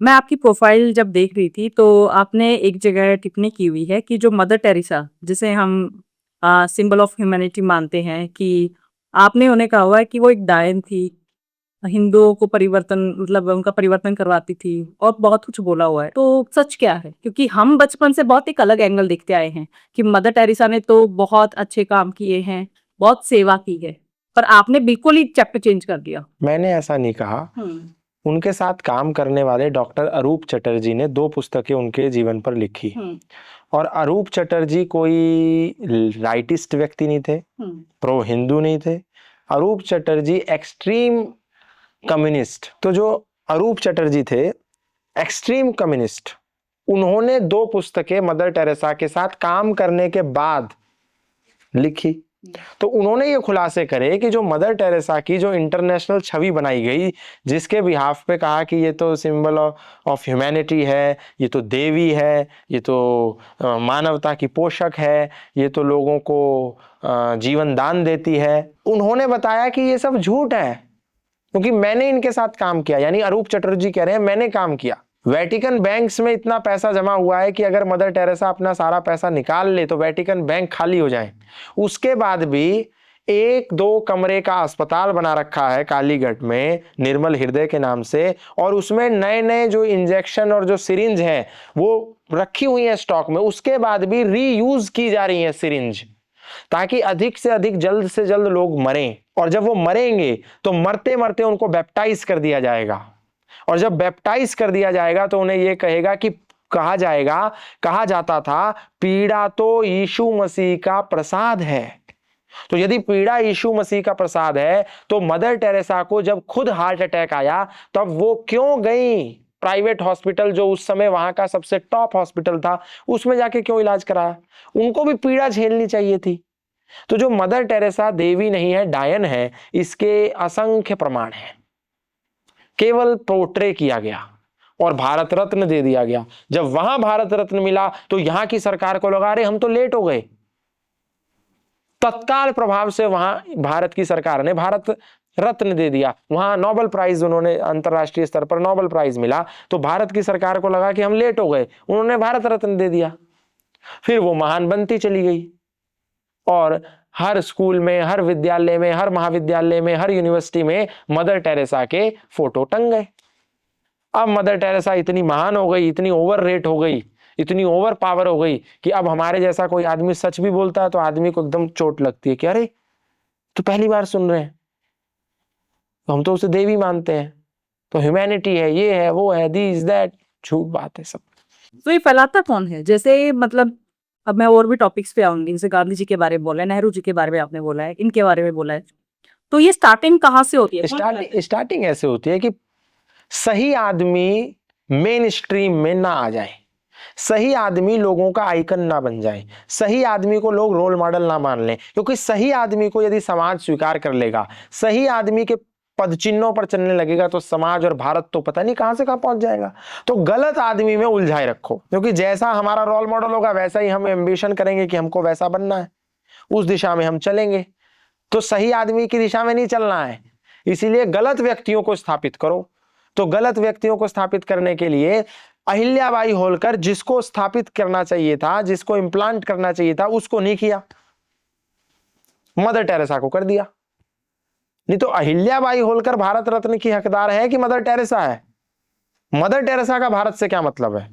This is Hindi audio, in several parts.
मैं आपकी प्रोफाइल जब देख रही थी तो आपने एक जगह टिप्पणी की हुई है कि जो मदर टेरेसा जिसे हम सिंबल ऑफ ह्यूमैनिटी मानते हैं कि आपने उन्हें कहा हुआ है कि वो एक डायन थी, हिंदुओं को परिवर्तन मतलब उनका परिवर्तन करवाती थी और बहुत कुछ बोला हुआ है। तो सच क्या है? क्योंकि हम बचपन से बहुत एक अलग एंगल देखते आए हैं कि मदर टेरेसा ने तो बहुत अच्छे काम किए हैं, बहुत सेवा की है, पर आपने बिल्कुल ही चैप्टर चेंज कर दिया। मैंने ऐसा नहीं कहा। उनके साथ काम करने वाले डॉक्टर अरूप चटर्जी ने 2 पुस्तकें उनके जीवन पर लिखी। और अरूप चटर्जी कोई राइटिस्ट व्यक्ति नहीं थे, प्रो हिंदू नहीं थे। अरूप चटर्जी एक्सट्रीम कम्युनिस्ट। तो जो अरूप चटर्जी थे एक्सट्रीम कम्युनिस्ट, उन्होंने 2 पुस्तकें मदर टेरेसा के साथ काम करने के बाद लिखी। तो उन्होंने ये खुलासे करे कि जो मदर टेरेसा की जो इंटरनेशनल छवि बनाई गई, जिसके बिहाफ पे कहा कि ये तो सिंबल ऑफ ह्यूमैनिटी है, ये तो देवी है, ये तो मानवता की पोषक है, ये तो लोगों को जीवन दान देती है, उन्होंने बताया कि ये सब झूठ है, क्योंकि मैंने इनके साथ काम किया। यानी अरूप चटर्जी कह रहे हैं मैंने काम किया। वेटिकन बैंक्स में इतना पैसा जमा हुआ है कि अगर मदर टेरेसा अपना सारा पैसा निकाल ले तो वेटिकन बैंक खाली हो जाए। उसके बाद भी 1-2 कमरे का अस्पताल बना रखा है कालीगढ़ में निर्मल हृदय के नाम से, और उसमें नए नए जो इंजेक्शन और जो सिरिंज है वो रखी हुई है स्टॉक में। उसके बाद भी रीयूज की जा रही है सिरिंज, ताकि अधिक से अधिक जल्द से जल्द लोग मरें। और जब वो मरेंगे तो मरते मरते उनको बैप्टाइज कर दिया जाएगा, और जब बैप्टाइज कर दिया जाएगा तो उन्हें यह कहेगा कि कहा जाता था पीड़ा तो यीशु मसीह का प्रसाद है। तो यदि पीड़ा यीशु मसीह का प्रसाद है तो मदर टेरेसा को जब खुद हार्ट अटैक आया तब वो क्यों गई प्राइवेट हॉस्पिटल, जो उस समय वहां का सबसे टॉप हॉस्पिटल था, उसमें जाके क्यों इलाज कराया? उनको भी पीड़ा झेलनी चाहिए थी। तो जो मदर टेरेसा देवी नहीं है, डायन है, इसके असंख्य प्रमाण हैं। केवल पोर्ट्रे किया गया और भारत रत्न दे दिया गया। जब वहां भारत रत्न मिला तो यहां की सरकार को लगा रहे हम तो लेट हो गए। तत्काल प्रभाव से वहां भारत की सरकार ने भारत रत्न दे दिया। वहां नोबेल प्राइज, उन्होंने अंतरराष्ट्रीय स्तर पर नोबेल प्राइज मिला, तो भारत की सरकार को लगा कि हम लेट हो गए, उन्होंने भारत रत्न दे दिया। फिर वो महान बनती चली गई और हर स्कूल में, हर विद्यालय में, हर महाविद्यालय में, हर यूनिवर्सिटी में मदर टेरेसा के फोटो टंग गए। अब मदर टेरेसा इतनी महान हो गई, इतनी ओवर रेट हो गई, इतनी ओवर पावर हो गई कि अब हमारे जैसा कोई आदमी सच भी बोलता है तो आदमी को एकदम चोट लगती है कि अरे तो पहली बार सुन रहे हैं, तो हम तो उसे देवी मानते हैं, तो ह्यूमैनिटी है, ये है, वो है, दिस दैट। झूठ बात है सब। तो ये फैलाता कौन है? जैसे मतलब अब मैं और भी टॉपिक्स पे आऊंगी, जैसे गांधी जी के बारे में बोला है, नेहरू जी के बारे में आपने बोला है, इनके बारे में बोला है, तो ये स्टार्टिंग कहाँ से होती है? स्टार्टिंग ऐसे होती है कि सही आदमी मेन स्ट्रीम में ना आ जाए, सही आदमी लोगों का आइकन ना बन जाए, सही आदमी को लोग रोल मॉडल ना मान लें। क्योंकि सही आदमी को यदि समाज स्वीकार कर लेगा, सही आदमी के पद चिन्हों पर चलने लगेगा, तो समाज और भारत तो पता नहीं कहां से कहां पहुंच जाएगा। तो गलत आदमी में उलझाए रखो, क्योंकि जैसा हमारा रोल मॉडल होगा वैसा ही हम एम्बिशन करेंगे कि हमको वैसा बनना है, उस दिशा में हम चलेंगे। तो सही आदमी की दिशा में नहीं चलना है, इसीलिए गलत व्यक्तियों को स्थापित करो। तो गलत व्यक्तियों को स्थापित करने के लिए अहिल्याबाई होलकर जिसको स्थापित करना चाहिए था, जिसको इंप्लांट करना चाहिए था, उसको नहीं किया, मदर टेरेसा को कर दिया। नहीं तो अहिल्याबाई होलकर भारत रत्न की हकदार है कि मदर टेरेसा है? मदर टेरेसा का भारत से क्या मतलब है?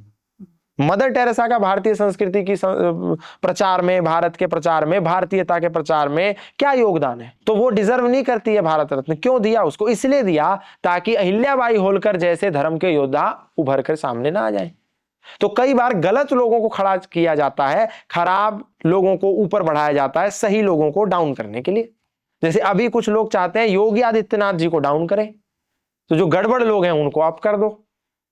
मदर टेरेसा का भारतीय संस्कृति की प्रचार में, भारत के प्रचार में, भारतीयता के प्रचार में क्या योगदान है? तो वो डिजर्व नहीं करती है भारत रत्न। क्यों दिया उसको? इसलिए दिया ताकि अहिल्याबाई होलकर जैसे धर्म के योद्धा उभर कर सामने ना आ जाए। तो कई बार गलत लोगों को खड़ा किया जाता है, खराब लोगों को ऊपर बढ़ाया जाता है सही लोगों को डाउन करने के लिए। जैसे अभी कुछ लोग चाहते हैं योगी आदित्यनाथ जी को डाउन करें, तो जो गड़बड़ लोग हैं उनको अप कर दो,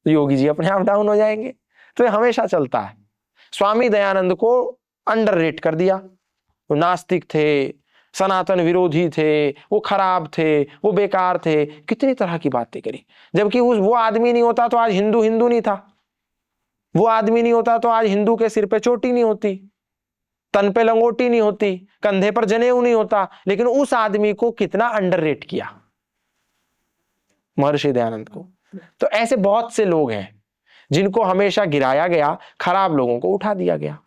तो योगी जी अपने आप डाउन हो जाएंगे। तो ये हमेशा चलता है। स्वामी दयानंद को अंडररेट कर दिया, वो नास्तिक थे, सनातन विरोधी थे, वो खराब थे, वो बेकार थे, कितनी तरह की बातें करी। जबकि वो आदमी नहीं होता तो आज हिंदू हिंदू नहीं था, वो आदमी नहीं होता तो आज हिंदू के सिर पे चोटी नहीं होती, तन पे लंगोटी नहीं होती, कंधे पर जनेऊ नहीं होता। लेकिन उस आदमी को कितना अंडररेट किया महर्षि दयानंद को। तो ऐसे बहुत से लोग हैं जिनको हमेशा गिराया गया, खराब लोगों को उठा दिया गया।